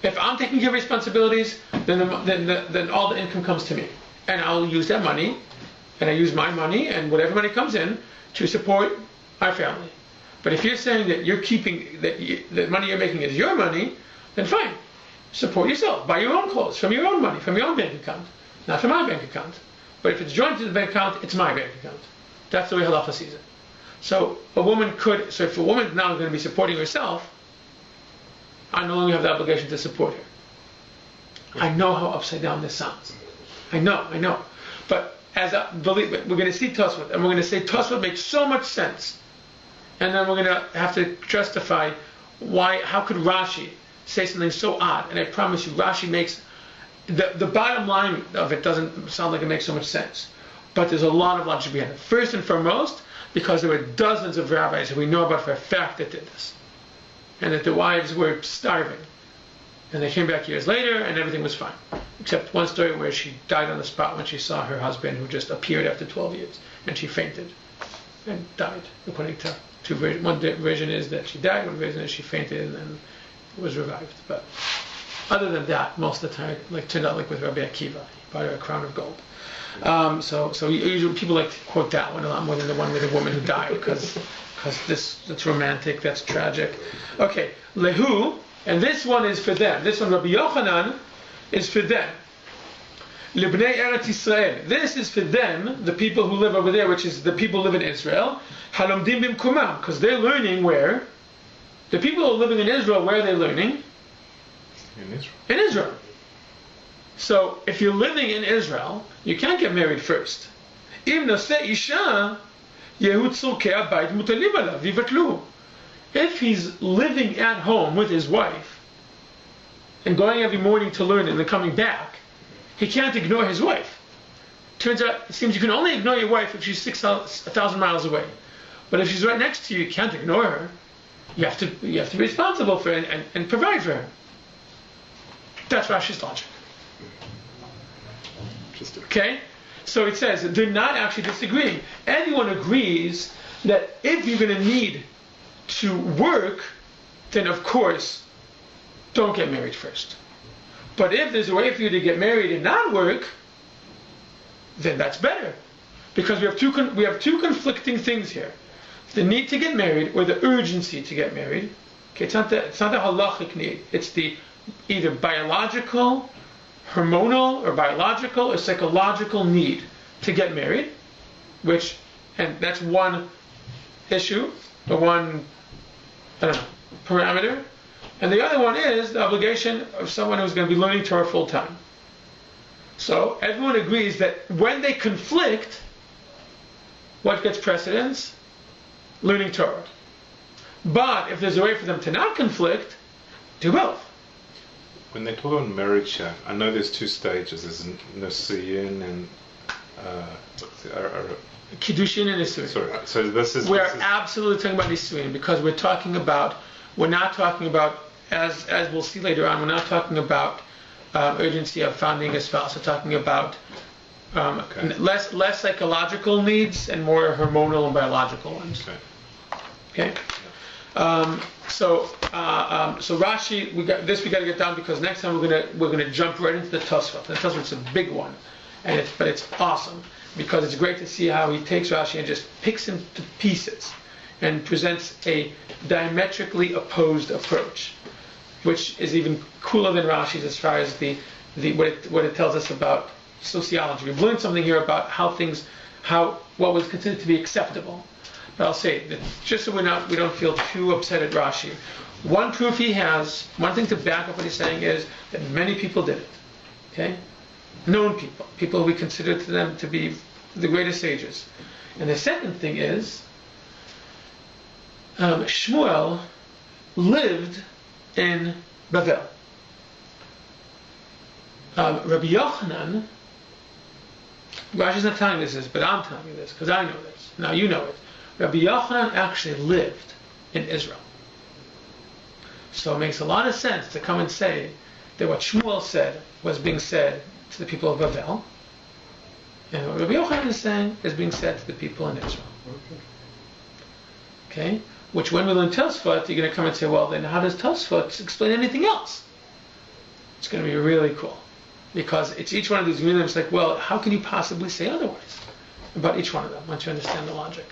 if I'm taking care of responsibilities, then all the income comes to me. And I'll use that money, and I use my money, and whatever money comes in, to support our family. But if you're saying that you're keeping, the money you're making is your money, then fine. Support yourself. Buy your own clothes from your own money, from your own bank account. Not from my bank account. But if it's joined to the bank account, it's my bank account. That's the way halacha sees it. So if a woman is now going to be supporting herself, I no longer have the obligation to support her. I know how upside down this sounds. I know. But we're going to see Tosfot, and we're going to say Tosfot makes so much sense. And then we're going to have to justify how could Rashi say something so odd? And I promise you, Rashi makes, the bottom line of it doesn't sound like it makes so much sense. But there's a lot of logic behind it. First and foremost, because there were dozens of rabbis that we know about for a fact that did this. And that the wives were starving. And they came back years later and everything was fine. Except one story where she died on the spot when she saw her husband, who just appeared after 12 years. And she fainted and died, according to two versions. One version is that she died, one version is she fainted and then was revived. But other than that, most of the time, it turned out like with Rabbi Akiva. He bought her a crown of gold. So usually people like to quote that one a lot more than the one with the woman who died, because that's romantic, that's tragic. Okay, Lehu, and this one is for them. This one, Rabbi Yochanan, is for them. Libnei Eretz Yisrael. This is for them, the people who live over there, which is the people who live in Israel. Halomdim bimkumam, because they're learning where? The people who are living in Israel, where are they learning? In Israel. In Israel. So if you're living in Israel, you can't get married first. If he's living at home with his wife and going every morning to learn and then coming back, he can't ignore his wife. Turns out, it seems you can only ignore your wife if she's 1,000 miles away. But if she's right next to you, you can't ignore her. You have to be responsible for her and provide for her. That's Rashi's logic. Okay? So it says they're not actually disagreeing. Everyone agrees that if you're going to need to work, then of course, don't get married first. But if there's a way for you to get married and not work, then that's better. Because we have two conflicting things here. The need to get married or the urgency to get married. Okay, it's not the halachic need. It's the either biological, hormonal, or biological or psychological need to get married, and that's one issue, or one, parameter. And the other one is the obligation of someone who's going to be learning Torah full time. So everyone agrees that when they conflict, what gets precedence? Learning Torah. But if there's a way for them to not conflict, do both. When they talk about marriage here, I know there's two stages. There's Nisuyin and Kiddushin and Nisuyin. Sorry, so we're absolutely talking about Nisuyin because we're not talking about, as we'll see later on, we're not talking about urgency of finding a spouse. We're talking about less psychological needs and more hormonal and biological ones. Okay. So Rashi, we got to get down because next time we're gonna jump right into the Tosfot. The Tosfot's a big one, but it's awesome. because it's great to see how he takes Rashi and just picks him to pieces and presents a diametrically opposed approach, which is even cooler than Rashi's as far as what it tells us about sociology. We've learned something here about what was considered to be acceptable. But I'll say that just so we don't feel too upset at Rashi, one proof he has, one thing to back up what he's saying is that many people did it. Okay? Known people we consider to them to be the greatest sages. And the second thing is, Shmuel lived in Bavel. Rabbi Yochanan, Rashi's not telling you this, but I'm telling you this because I know this. Now you know it. Rabbi Yochanan actually lived in Israel. So it makes a lot of sense to come and say that what Shmuel said was being said to the people of Bavel, and what Rabbi Yochanan is saying is being said to the people in Israel. Okay? Which when we learn Tosfot, you're going to come and say, well, then how does Tosfot explain anything else? It's going to be really cool. Because it's each one of these units, it's like, well, how can you possibly say otherwise about each one of them once you understand the logic?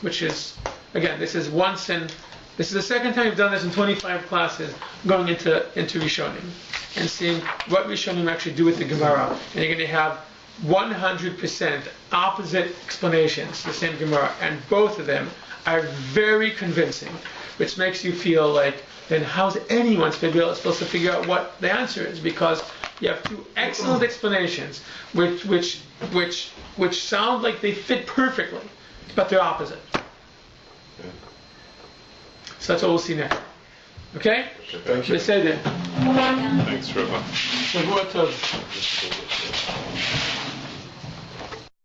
Which is, again, this is the second time you've done this in 25 classes, going into Rishonim and seeing what Rishonim actually do with the Gemara. And you're going to have 100% opposite explanations, the same Gemara, and both of them are very convincing, which makes you feel like, then how's anyone supposed to figure out what the answer is? Because you have two excellent explanations, which sound like they fit perfectly, but they're opposite. So that's what we'll see next. Okay? Thank you. Let's say that. Thanks, Rabbi. Shavua Tov.